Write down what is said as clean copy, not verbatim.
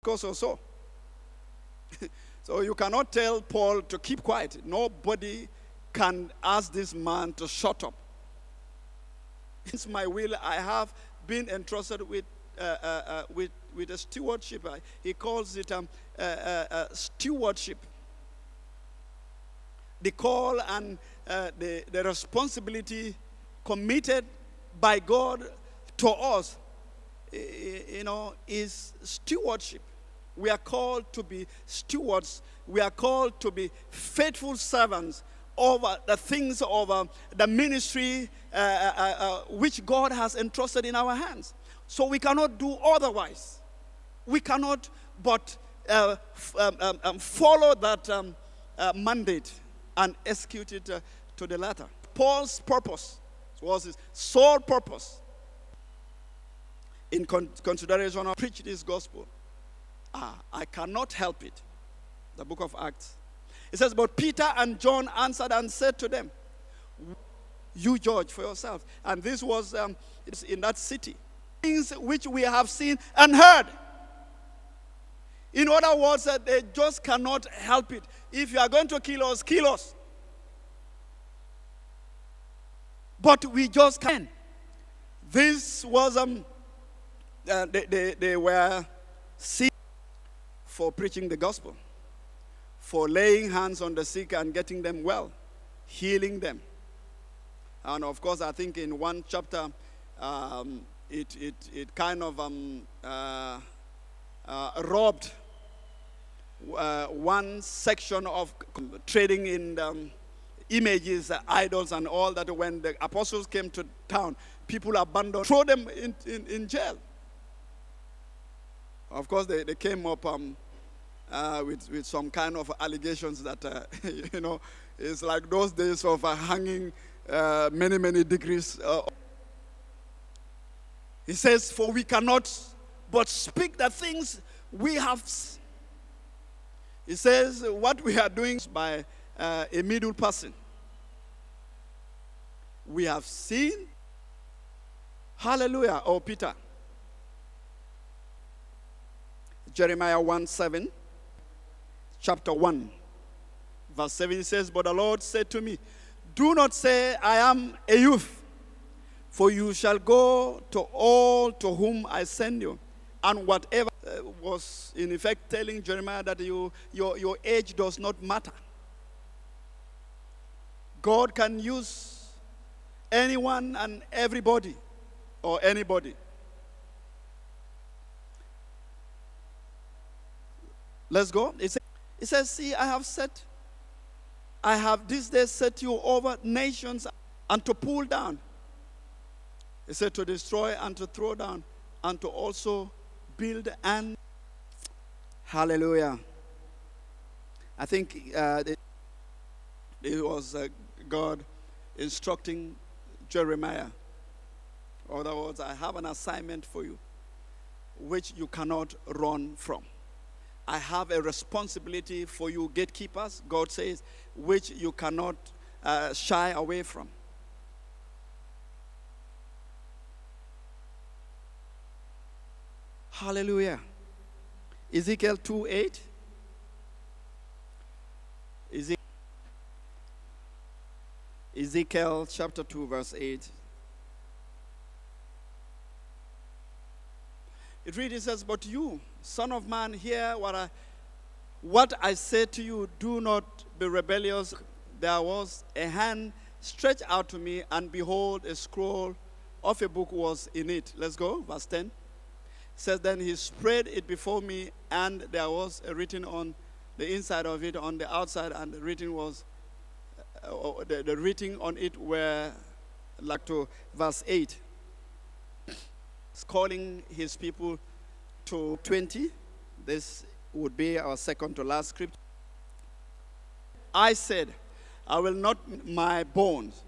course or so. So you cannot tell Paul to keep quiet. Nobody can ask this man to shut up. It's my will. I have been entrusted with a stewardship. He calls it stewardship. The call and the responsibility committed by God to us, is stewardship. We are called to be stewards. We are called to be faithful servants over the things of the ministry which God has entrusted in our hands. So we cannot do otherwise. We cannot but follow that mandate and execute it to the letter. Paul's purpose was his sole purpose in consideration of preach this gospel. I cannot help it. The book of Acts. It says, but Peter and John answered and said to them, you judge for yourself. And this was it's in that city. Things which we have seen and heard. In other words, they just cannot help it. If you are going to kill us, kill us. But we just can't. This was, they were seen for preaching the gospel, for laying hands on the sick and getting them well, healing them. And of course, I think in one chapter, it kind of robbed one section of trading in images, idols, and all that. When the apostles came to town, people abandoned, throw them in jail. Of course, they came up with some kind of allegations that, it's like those days of hanging many degrees. He says, for we cannot but speak the things we have. He says, what we are doing is by a middle person. We have seen. Hallelujah. Oh, Peter. Jeremiah 1:7, chapter 1, verse 7, it says, but the Lord said to me, do not say, I am a youth, for you shall go to all to whom I send you. And whatever was in effect telling Jeremiah that your age does not matter. God can use anyone and everybody or anybody. Let's go. It says, see, I have this day set you over nations and to pull down. It said to destroy and to throw down and to also build and. Hallelujah. I think it was God instructing Jeremiah. In other words, I have an assignment for you which you cannot run from. I have a responsibility for you gatekeepers, God says, which you cannot shy away from. Hallelujah. Ezekiel 2:8. Ezekiel chapter 2 verse 8. It reads, it says, but you, son of man, hear what I say to you. Do not be rebellious. There was a hand stretched out to me, and behold, a scroll of a book was in it. Let's go, verse 10. It says, then he spread it before me, and there was a written on the inside of it, on the outside, and the written was, the written on it were like to verse 8. He's calling his people to 20. This would be our second to last scripture. I said, I will not my bones